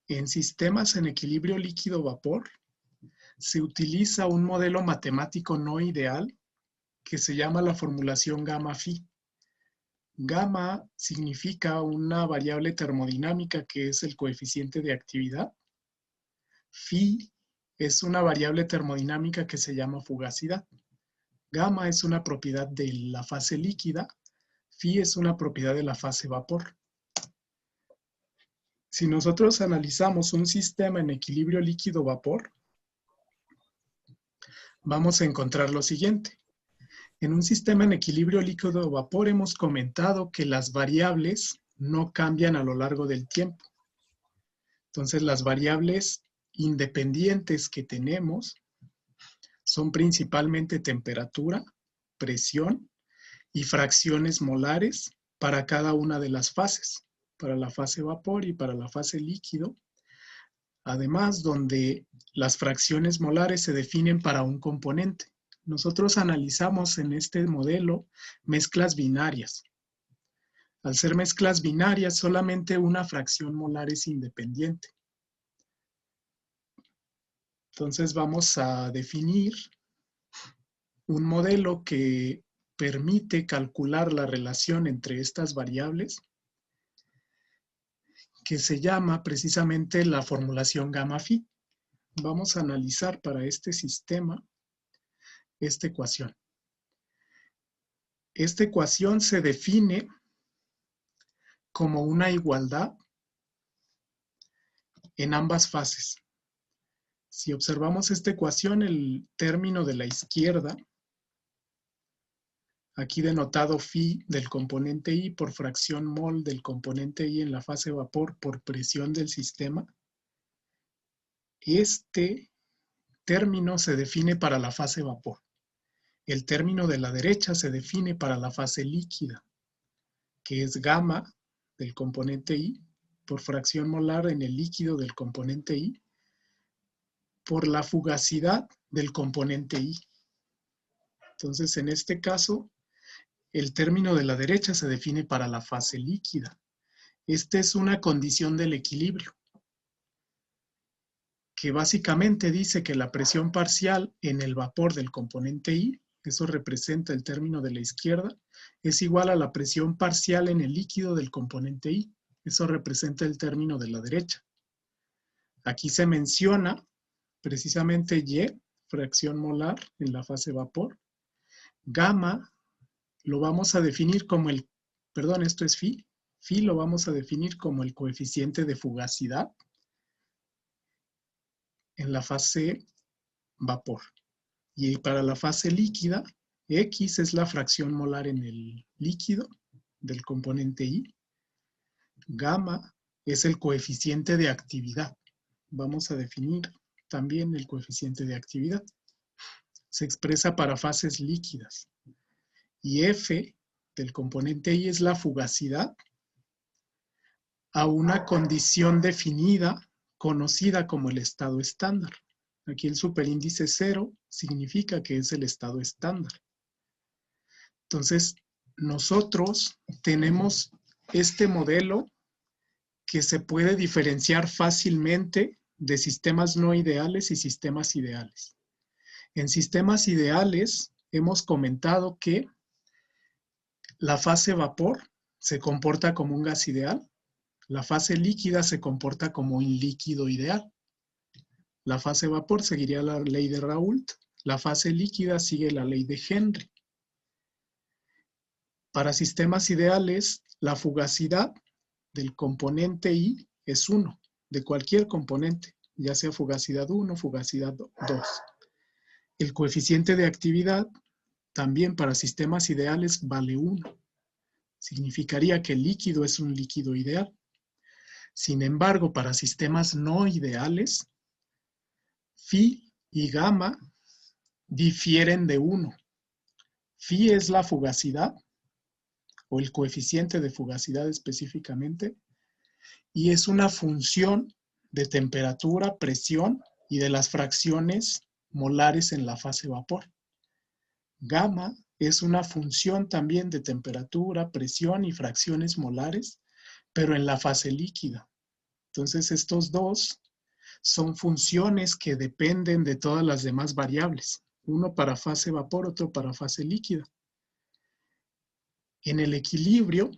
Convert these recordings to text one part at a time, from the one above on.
En sistemas en equilibrio líquido-vapor se utiliza un modelo matemático no ideal que se llama la formulación gamma-phi. Gamma significa una variable termodinámica que es el coeficiente de actividad. Phi es una variable termodinámica que se llama fugacidad. Gamma es una propiedad de la fase líquida. Phi es una propiedad de la fase vapor. Si nosotros analizamos un sistema en equilibrio líquido-vapor, vamos a encontrar lo siguiente. En un sistema en equilibrio líquido-vapor hemos comentado que las variables no cambian a lo largo del tiempo. Entonces, las variables independientes que tenemos son principalmente temperatura, presión y fracciones molares para cada una de las fases, para la fase vapor y para la fase líquido. Además, donde las fracciones molares se definen para un componente. Nosotros analizamos en este modelo mezclas binarias. Al ser mezclas binarias, solamente una fracción molar es independiente. Entonces vamos a definir un modelo que permite calcular la relación entre estas variables, que se llama precisamente la formulación gamma-phi. Vamos a analizar para este sistema esta ecuación. Esta ecuación se define como una igualdad en ambas fases. Si observamos esta ecuación, el término de la izquierda, aquí denotado phi del componente I por fracción mol del componente I en la fase vapor por presión del sistema, este término se define para la fase vapor. El término de la derecha se define para la fase líquida, que es gamma del componente I por fracción molar en el líquido del componente I por la fugacidad del componente I. Entonces, en este caso, el término de la derecha se define para la fase líquida. Esta es una condición del equilibrio, que básicamente dice que la presión parcial en el vapor del componente I, eso representa el término de la izquierda, es igual a la presión parcial en el líquido del componente I. Eso representa el término de la derecha. Aquí se menciona precisamente Y, fracción molar en la fase vapor. Gamma lo vamos a definir como esto es phi. Phi lo vamos a definir como el coeficiente de fugacidad en la fase vapor. Y para la fase líquida, X es la fracción molar en el líquido del componente I. Gamma es el coeficiente de actividad. Vamos a definir también el coeficiente de actividad. Se expresa para fases líquidas. Y F del componente I es la fugacidad a una condición definida, conocida como el estado estándar. Aquí el superíndice 0 significa que es el estado estándar. Entonces, nosotros tenemos este modelo que se puede diferenciar fácilmente de sistemas no ideales y sistemas ideales. En sistemas ideales hemos comentado que la fase vapor se comporta como un gas ideal, la fase líquida se comporta como un líquido ideal. La fase vapor seguiría la ley de Raoult, la fase líquida sigue la ley de Henry. Para sistemas ideales, la fugacidad del componente I es 1, de cualquier componente, ya sea fugacidad 1, fugacidad 2. El coeficiente de actividad también para sistemas ideales vale 1. Significaría que el líquido es un líquido ideal. Sin embargo, para sistemas no ideales, phi y gamma difieren de 1. Phi es la fugacidad, o el coeficiente de fugacidad específicamente, y es una función de temperatura, presión y de las fracciones molares en la fase vapor. Gamma es una función también de temperatura, presión y fracciones molares, pero en la fase líquida. Entonces estos dos son funciones que dependen de todas las demás variables. Uno para fase vapor, otro para fase líquida. En el equilibrio,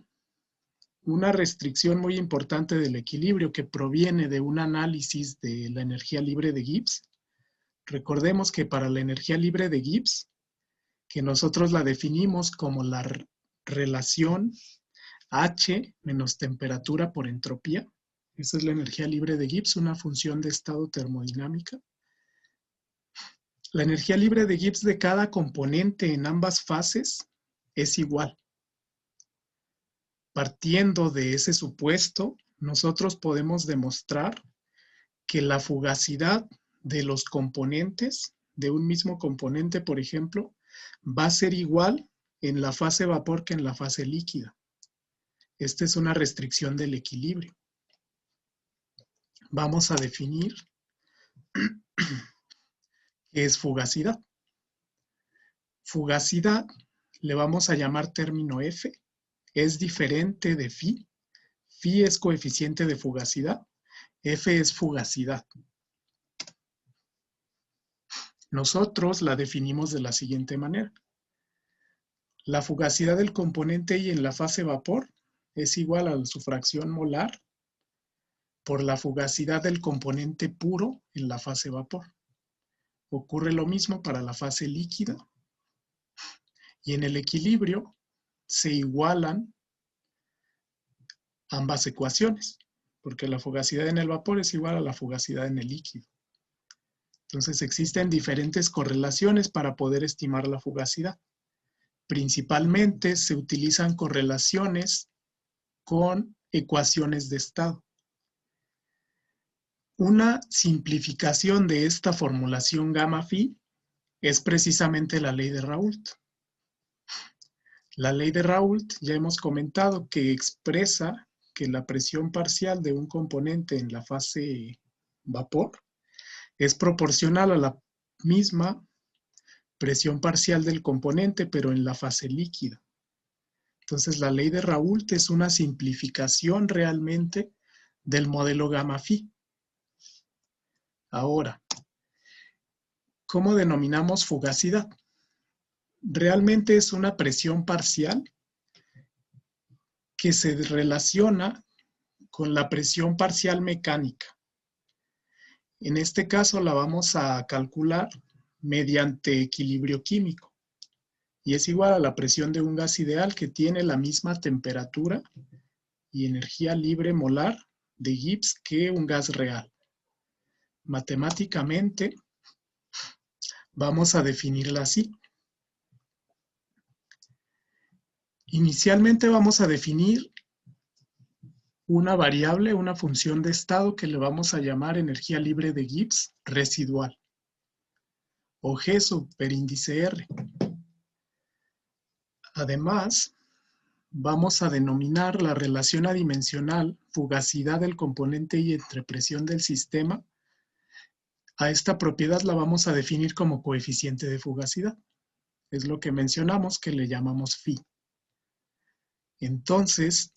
una restricción muy importante del equilibrio que proviene de un análisis de la energía libre de Gibbs. Recordemos que para la energía libre de Gibbs, que nosotros la definimos como la relación H menos temperatura por entropía, esa es la energía libre de Gibbs, una función de estado termodinámica. La energía libre de Gibbs de cada componente en ambas fases es igual. Partiendo de ese supuesto, nosotros podemos demostrar que la fugacidad de los componentes, de un mismo componente, por ejemplo, va a ser igual en la fase vapor que en la fase líquida. Esta es una restricción del equilibrio. Vamos a definir qué es fugacidad. Fugacidad le vamos a llamar término F. Es diferente de phi. Phi es coeficiente de fugacidad. F es fugacidad. Nosotros la definimos de la siguiente manera. La fugacidad del componente I en la fase vapor es igual a su fracción molar por la fugacidad del componente puro en la fase vapor. Ocurre lo mismo para la fase líquida. Y en el equilibrio se igualan ambas ecuaciones, porque la fugacidad en el vapor es igual a la fugacidad en el líquido. Entonces existen diferentes correlaciones para poder estimar la fugacidad. Principalmente se utilizan correlaciones con ecuaciones de estado. Una simplificación de esta formulación gamma phi es precisamente la ley de Raoult. La ley de Raoult ya hemos comentado que expresa que la presión parcial de un componente en la fase vapor es proporcional a la misma presión parcial del componente, pero en la fase líquida. Entonces, la ley de Raoult es una simplificación realmente del modelo gamma phi. Ahora, ¿cómo denominamos fugacidad? Realmente es una presión parcial que se relaciona con la presión parcial mecánica. En este caso la vamos a calcular mediante equilibrio químico y es igual a la presión de un gas ideal que tiene la misma temperatura y energía libre molar de Gibbs que un gas real. Matemáticamente vamos a definirla así. Inicialmente vamos a definir una variable, una función de estado que le vamos a llamar energía libre de Gibbs residual o G superíndice R. Además, vamos a denominar la relación adimensional fugacidad del componente I entre presión del sistema. A esta propiedad la vamos a definir como coeficiente de fugacidad. Es lo que mencionamos que le llamamos phi. Entonces,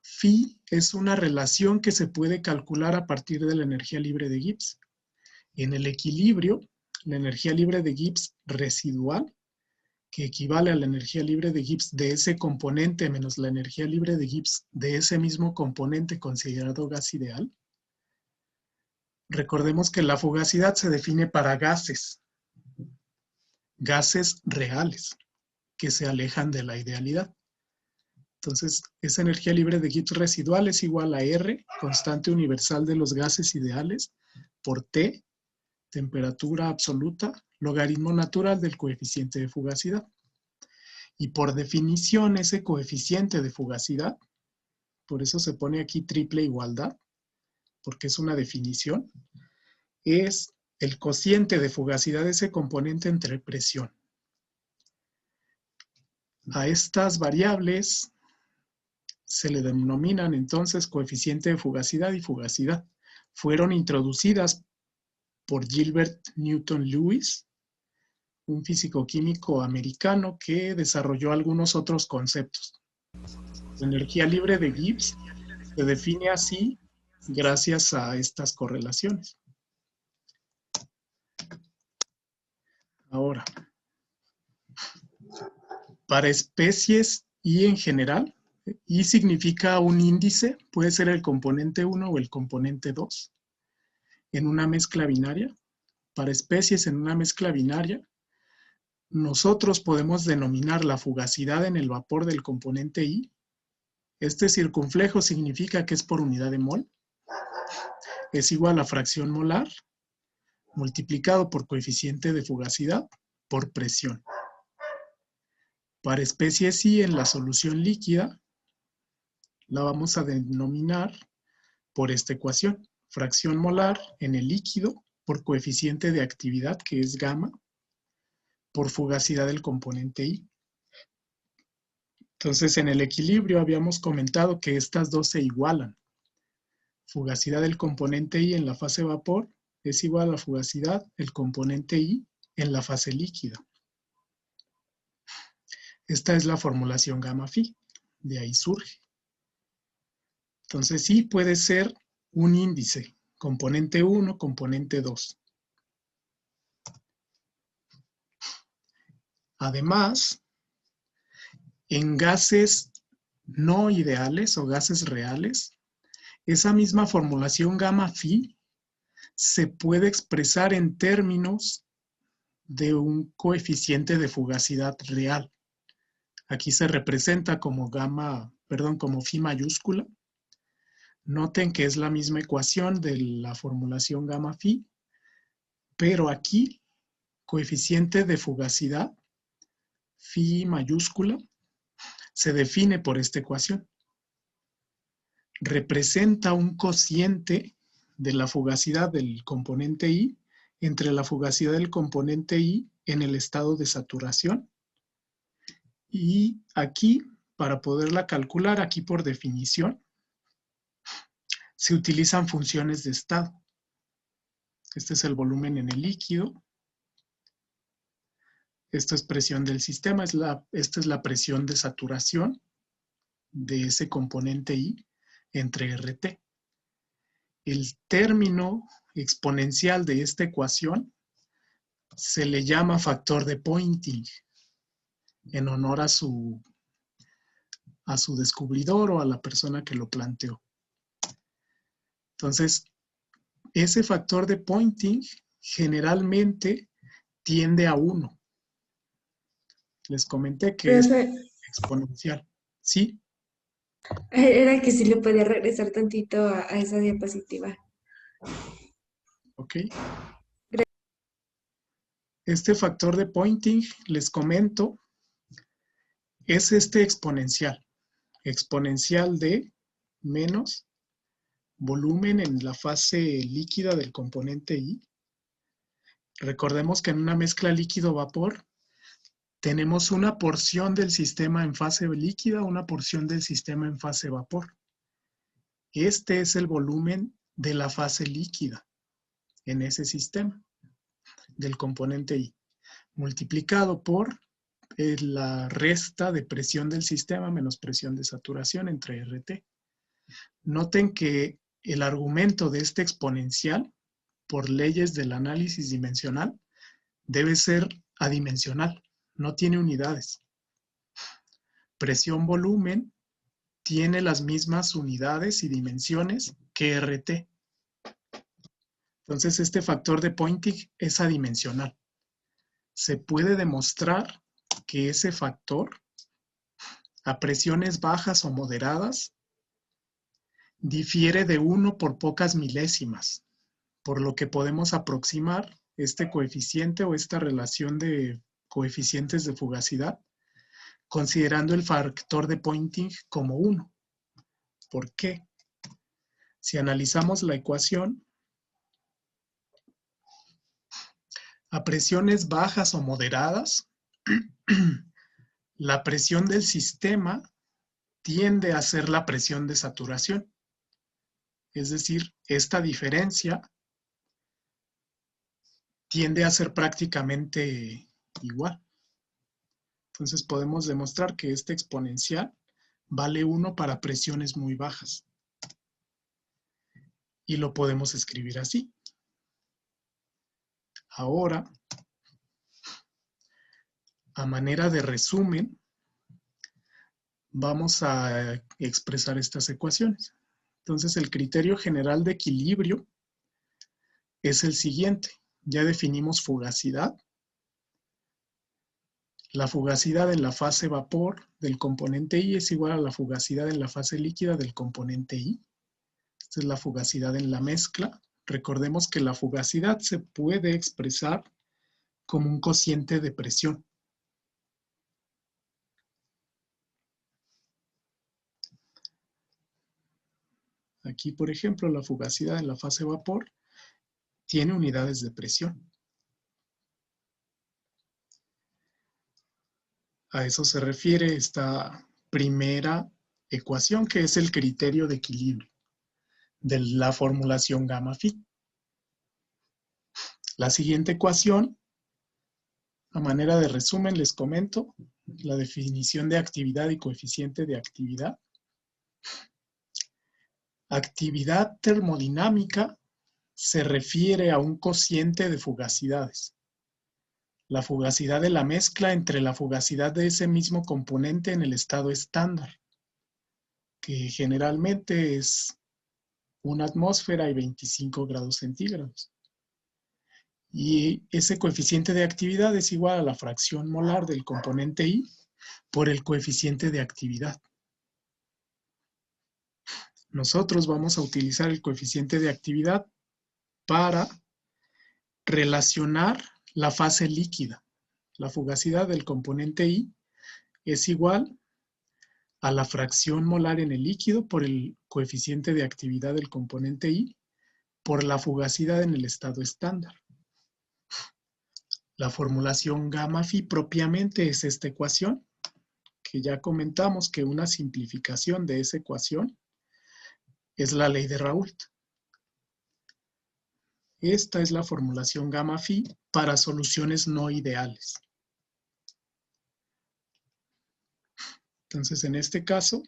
phi es una relación que se puede calcular a partir de la energía libre de Gibbs. En el equilibrio, la energía libre de Gibbs residual, que equivale a la energía libre de Gibbs de ese componente menos la energía libre de Gibbs de ese mismo componente considerado gas ideal. Recordemos que la fugacidad se define para gases reales, que se alejan de la idealidad. Entonces, esa energía libre de Gibbs residual es igual a R, constante universal de los gases ideales, por T, temperatura absoluta, logaritmo natural del coeficiente de fugacidad. Y por definición, ese coeficiente de fugacidad, por eso se pone aquí triple igualdad, porque es una definición, es el cociente de fugacidad de ese componente entre presión. A estas variables se le denominan entonces coeficiente de fugacidad y fugacidad. Fueron introducidas por Gilbert Newton Lewis, un físico-químico americano que desarrolló algunos otros conceptos. La energía libre de Gibbs se define así gracias a estas correlaciones. Ahora, para especies Y en general, Y significa un índice, puede ser el componente 1 o el componente 2 en una mezcla binaria. Para especies en una mezcla binaria, nosotros podemos denominar la fugacidad en el vapor del componente I. Este circunflejo significa que es por unidad de mol. Es igual a fracción molar multiplicado por coeficiente de fugacidad por presión. Para especies I en la solución líquida, la vamos a denominar por esta ecuación. Fracción molar en el líquido por coeficiente de actividad, que es gamma, por fugacidad del componente I. Entonces, en el equilibrio habíamos comentado que estas dos se igualan. Fugacidad del componente I en la fase vapor es igual a fugacidad del componente I en la fase líquida. Esta es la formulación gamma phi, de ahí surge. Entonces, I puede ser un índice, componente 1, componente 2. Además, en gases no ideales o gases reales, esa misma formulación gamma phi se puede expresar en términos de un coeficiente de fugacidad real. Aquí se representa como como phi mayúscula. Noten que es la misma ecuación de la formulación gamma phi, pero aquí coeficiente de fugacidad, phi mayúscula, se define por esta ecuación. Representa un cociente de la fugacidad del componente I entre la fugacidad del componente I en el estado de saturación. Y aquí, para poderla calcular, aquí por definición, se utilizan funciones de estado. Este es el volumen en el líquido. Esta es presión del sistema, esta es la presión de saturación de ese componente I entre RT. El término exponencial de esta ecuación se le llama factor de Poynting, en honor a su descubridor o a la persona que lo planteó. Entonces, ese factor de Poynting generalmente tiende a 1. Les comenté que es exponencial. ¿Sí? Era que si le podía regresar tantito a esa diapositiva. Ok. Este factor de Poynting, les comento, es este exponencial. Exponencial de menos volumen en la fase líquida del componente I. Recordemos que en una mezcla líquido-vapor tenemos una porción del sistema en fase líquida, una porción del sistema en fase vapor. Este es el volumen de la fase líquida en ese sistema del componente I, multiplicado por la resta de presión del sistema menos presión de saturación entre RT. Noten que el argumento de este exponencial, por leyes del análisis dimensional, debe ser adimensional, no tiene unidades. Presión-volumen tiene las mismas unidades y dimensiones que RT. Entonces, este factor de Poynting es adimensional. Se puede demostrar que ese factor, a presiones bajas o moderadas, difiere de 1 por pocas milésimas, por lo que podemos aproximar este coeficiente o esta relación de coeficientes de fugacidad, considerando el factor de Poynting como 1. ¿Por qué? Si analizamos la ecuación, a presiones bajas o moderadas, la presión del sistema tiende a ser la presión de saturación. Es decir, esta diferencia tiende a ser prácticamente igual. Entonces podemos demostrar que este exponencial vale 1 para presiones muy bajas. y lo podemos escribir así. Ahora, a manera de resumen, vamos a expresar estas ecuaciones. Entonces, el criterio general de equilibrio es el siguiente. Ya definimos fugacidad. La fugacidad en la fase vapor del componente I es igual a la fugacidad en la fase líquida del componente I. Esta es la fugacidad en la mezcla. Recordemos que la fugacidad se puede expresar como un cociente de presión. Aquí, por ejemplo, la fugacidad en la fase vapor tiene unidades de presión. A eso se refiere esta primera ecuación, que es el criterio de equilibrio de la formulación gamma phi. La siguiente ecuación, a manera de resumen, les comento la definición de actividad y coeficiente de actividad. Actividad termodinámica se refiere a un cociente de fugacidades. La fugacidad de la mezcla entre la fugacidad de ese mismo componente en el estado estándar, que generalmente es una atmósfera y 25 grados centígrados. Y ese coeficiente de actividad es igual a la fracción molar del componente I por el coeficiente de actividad. Nosotros vamos a utilizar el coeficiente de actividad para relacionar la fase líquida. La fugacidad del componente I es igual a la fracción molar en el líquido por el coeficiente de actividad del componente I por la fugacidad en el estado estándar. La formulación gamma phi propiamente es esta ecuación, que ya comentamos que una simplificación de esa ecuación es la ley de Raoult. Esta es la formulación gamma phi para soluciones no ideales. Entonces, en este caso,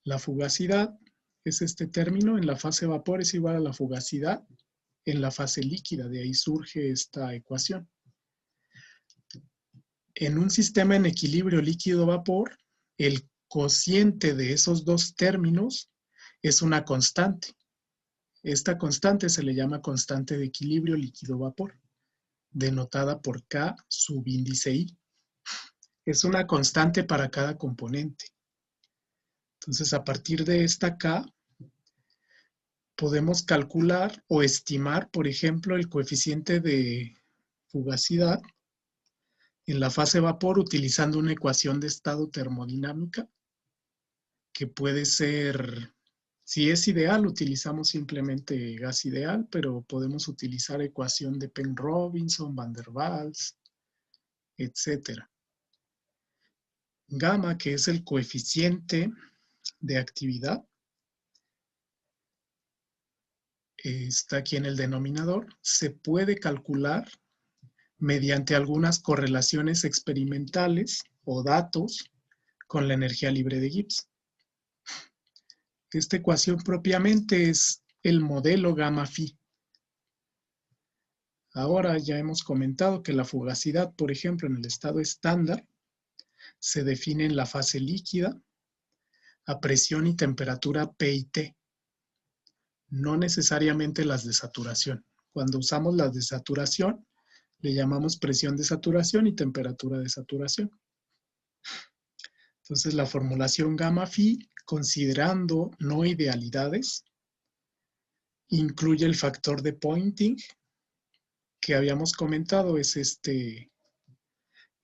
la fugacidad es este término en la fase vapor es igual a la fugacidad en la fase líquida. De ahí surge esta ecuación. En un sistema en equilibrio líquido-vapor, el cociente de esos dos términos es una constante. Esta constante se le llama constante de equilibrio líquido-vapor, denotada por K subíndice I. Es una constante para cada componente. Entonces, a partir de esta K, podemos calcular o estimar, por ejemplo, el coeficiente de fugacidad en la fase vapor utilizando una ecuación de estado termodinámica que puede ser, si es ideal, utilizamos simplemente gas ideal, pero podemos utilizar ecuación de Penn-Robinson, Van der Waals, etc. Gamma, que es el coeficiente de actividad, está aquí en el denominador, se puede calcular mediante algunas correlaciones experimentales o datos con la energía libre de Gibbs. Esta ecuación propiamente es el modelo gamma phi. Ahora ya hemos comentado que la fugacidad, por ejemplo, en el estado estándar, se define en la fase líquida a presión y temperatura P y T, no necesariamente las de saturación. Cuando usamos las de saturación, le llamamos presión de saturación y temperatura de saturación. Entonces, la formulación gamma phi, considerando no idealidades, incluye el factor de Poynting, que habíamos comentado, es este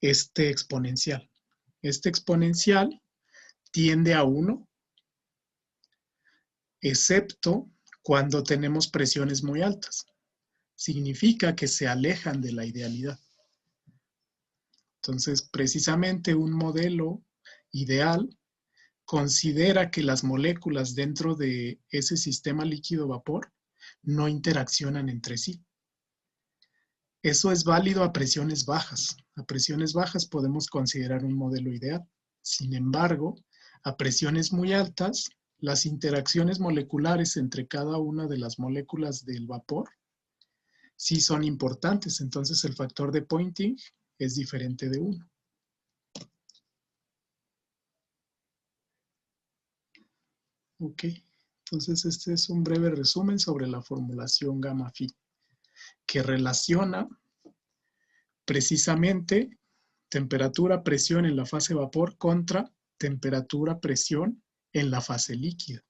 exponencial. Este exponencial tiende a 1, excepto cuando tenemos presiones muy altas. Significa que se alejan de la idealidad. Entonces, precisamente un modelo ideal considera que las moléculas dentro de ese sistema líquido-vapor no interaccionan entre sí. Eso es válido a presiones bajas. A presiones bajas podemos considerar un modelo ideal. Sin embargo, a presiones muy altas las interacciones moleculares entre cada una de las moléculas del vapor sí son importantes, entonces el factor de Poynting es diferente de 1. Ok, entonces este es un breve resumen sobre la formulación gamma phi, que relaciona precisamente temperatura-presión en la fase vapor contra temperatura-presión en la fase líquida.